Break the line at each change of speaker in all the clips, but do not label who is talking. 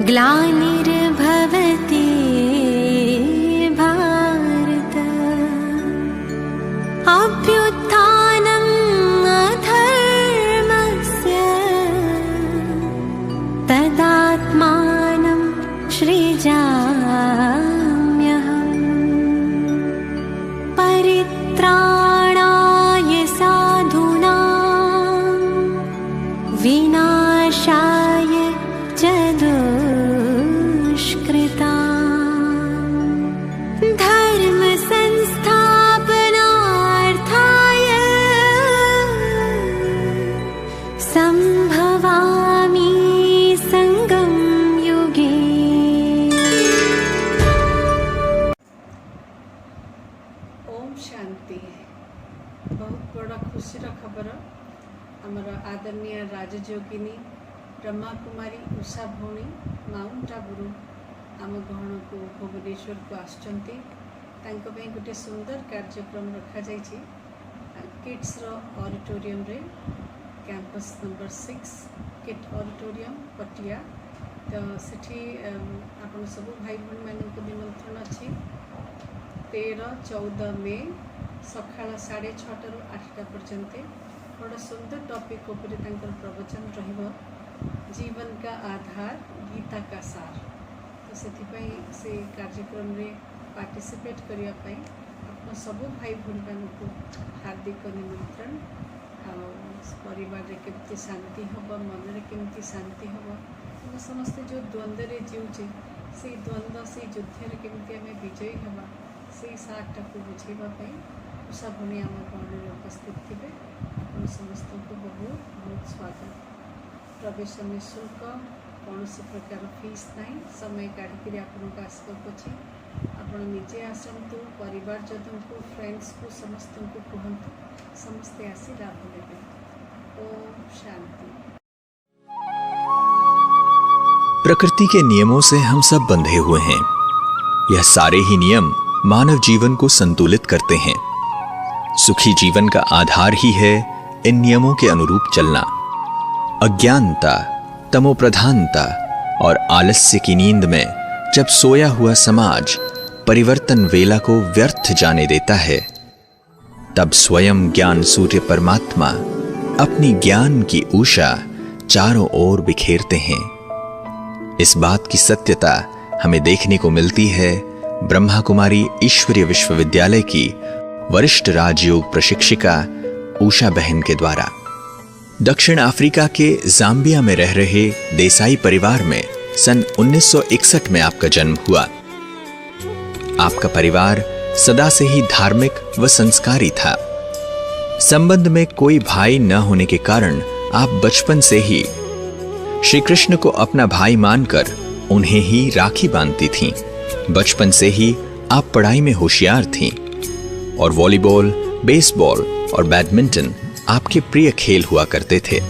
ग्लानिर्भवति भारत अभ्युत्थानम् अधर्मस्य तदात्मानं सृजाम्यहम् परित्राणाय साधूनां विनाशाय च दुष्कृतां धर्म संस्थापनार्थाय संभवामि संगम युगे।
ओम शांति। बहुत बड़ा खुशी खबर आमर आदरणीय राजयोगिनी ब्रह्मा कुमारी उषा भौणी माउंट आबू आम गहन को भुवनेश्वर को आसचंती गोटे सुंदर कार्यक्रम रखा जाइए किड्स ऑडिटोरियम रे कैंपस नंबर 6 किट ऑडिटोरियम पटिया। तो सेठी आपण सब भाई भौणी मानक निमंत्रण अच्छी 13-14 मे सकाळ 6:30 ରୁ 8टा पर्यंत बड़ा सुंदर टॉपिक उपर प्रवचन रहिबो जीवन का आधार गीता का सार। तो से कार्यक्रम रे पार्टिसिपेट करने आप सब भाई भौणी को हार्दिक निमंत्रण। परिवार रे केमती शांति हम मन रे केमती शांति हम समस्ते जो द्वंद्व रे जीवचे से द्वंद्व से युद्ध रे केमती आम विजयी हवा से सारटा को बुझेवाई उषा भौणी आम गहन उपस्थित थे। आप समस्त को बहुत बहुत स्वागत। प्रवेश निःशुल्क कौन प्रकार फीस ना समय काढ़ी आपको आसवाक अच्छी आपण निजे आसतु परिवारजन को फ्रेंड्स को समस्त को कहतु समस्ते आसी लाभ लेते। ओम शांति।
प्रकृति के नियमों से हम सब बंधे हुए हैं। यह सारे ही नियम मानव जीवन को संतुलित करते हैं। सुखी जीवन का आधार ही है इन नियमों के अनुरूप चलना। अज्ञानता, तमोप्रधानता और आलस्य की नींद में जब सोया हुआ समाज परिवर्तन वेला को व्यर्थ जाने देता है, तब स्वयं ज्ञान सूर्य परमात्मा अपनी ज्ञान की ऊषा चारों ओर बिखेरते हैं। इस बात की सत्यता हमें देखने को मिलती है ब्रह्मा कुमारी ईश्वरीय विश्वविद्यालय की वरिष्ठ राजयोग प्रशिक्षिका उषा बहन के द्वारा। दक्षिण अफ्रीका के जाम्बिया में रह रहे देसाई परिवार में सन 1961 में आपका जन्म हुआ। आपका परिवार सदा से ही धार्मिक व संस्कारी था। संबंध में कोई भाई न होने के कारण आप बचपन से ही श्री कृष्ण को अपना भाई मानकर उन्हें ही राखी बांधती थीं। बचपन से ही आप पढ़ाई में होशियार थीं और वॉलीबॉल, बेसबॉल और बैडमिंटन आपके प्रिय खेल हुआ करते थे।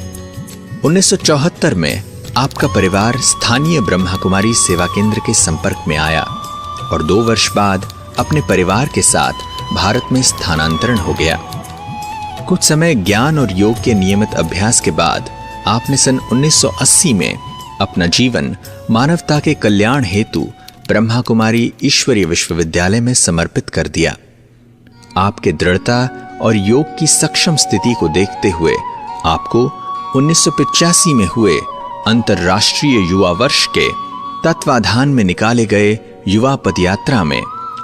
1974 में आपका परिवार स्थानीय ब्रह्मा कुमारी सेवा केंद्र के संपर्क में आया और 2 वर्ष बाद अपने परिवार के साथ भारत में स्थानांतरण हो गया। कुछ समय ज्ञान और योग के नियमित अभ्यास के बाद आपने सन 1980 में अपना जीवन मानवता के कल्याण हेतु ब्रह्मा कुमारी ईश्वरीय विश्वविद्यालय में समर्पित कर दिया। आपके दृढ़ता और योग की सक्षम स्थिति को देखते हुए आपको 1985 में हुए अंतर्राष्ट्रीय युवा वर्ष के तत्वाधान में निकाले गए युवा पदयात्रा में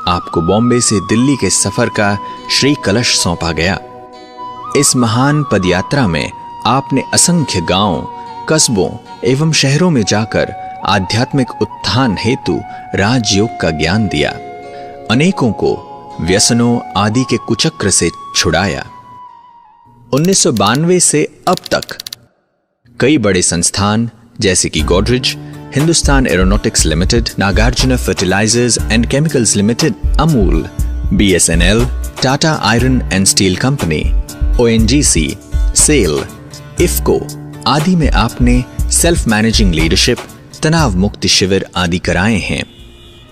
आपको बॉम्बे से दिल्ली के सफर का श्री कलश सौंपा गया। इस महान पदयात्रा में आपने असंख्य गांवों, कस्बों एवं शहरों में जाकर आध्यात्मिक उत्थान हेतु राजयोग का ज्ञान दिया। अनेकों को व्यसनों आदि के कुचक्र से छुड़ाया। 1992 से अब तक कई बड़े संस्थान जैसे कि Godrej, Hindustan Aeronautics Limited, Nagarjuna Fertilizers and Chemicals Limited, Amul, BSNL, Tata Iron and Steel Company, ONGC, SAIL, IFFCO आदि में आपने सेल्फ मैनेजिंग लीडरशिप, तनाव मुक्ति शिविर आदि कराए हैं।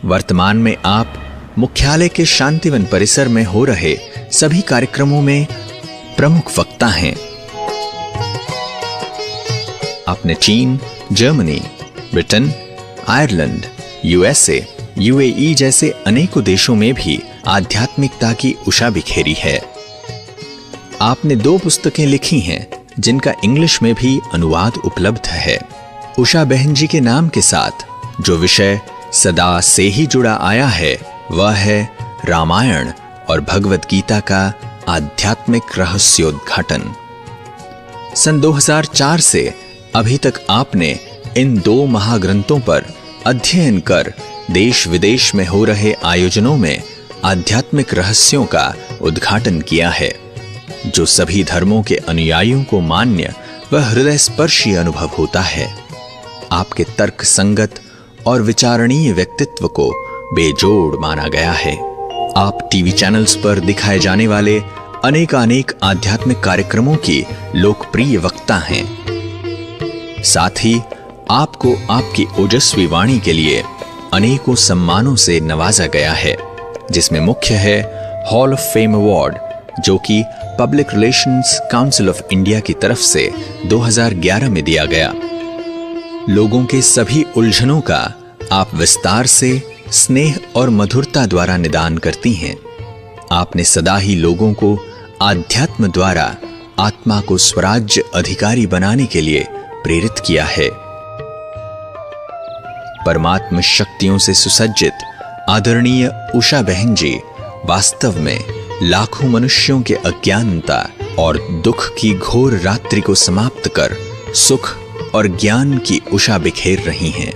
वर्तमान में आप मुख्यालय के शांतिवन परिसर में हो रहे सभी कार्यक्रमों में प्रमुख वक्ता हैं। आपने चीन, Germany, Britain, Ireland, USA, UAE जैसे अनेकों देशों में भी आध्यात्मिकता की उषा बिखेरी है। आपने 2 पुस्तकें लिखी हैं जिनका इंग्लिश में भी अनुवाद उपलब्ध है। उषा बहन जी के नाम के साथ जो विषय सदा से ही जुड़ा आया है वह है रामायण और भगवत गीता का आध्यात्मिक रहस्योद्घाटन। सन 2004 से अभी तक आपने इन 2 महाग्रंथों पर अध्ययन कर देश विदेश में हो रहे आयोजनों में आध्यात्मिक रहस्यों का उद्घाटन किया है, जो सभी धर्मों के अनुयायियों को मान्य व हृदय स्पर्शी अनुभव होता है। आपके तर्क संगत और विचारणीय व्यक्तित्व को बेजोड़ माना गया है। आप टीवी चैनल्स पर दिखाए जाने वाले अनेकानेक आध्यात्मिक कार्यक्रमों की लोकप्रिय वक्ता हैं। साथ ही आपको आपकी ओजस्वी वाणी के लिए अनेकों सम्मानों से नवाजा गया है, जिसमें मुख्य है हॉल ऑफ फेम अवार्ड, जो कि public relations council of India की तरफ से 2011 में दिया गया। लोगों के सभी उलझनों का आप विस्तार से स्नेह और मधुरता द्वारा निदान करती हैं। आपने सदा ही लोगों को आध्यात्म द्वारा आत्मा को स्वराज्य अधिकारी बनाने के लिए प्रेरित किया है। परमात्म शक्तियों से सुसज्जित आदरणीय उषा बहन जी वास्तव में लाखों मनुष्यों के अज्ञानता और दुख की घोर रात्रि को समाप्त कर सुख और ज्ञान की उषा बिखेर रही हैं।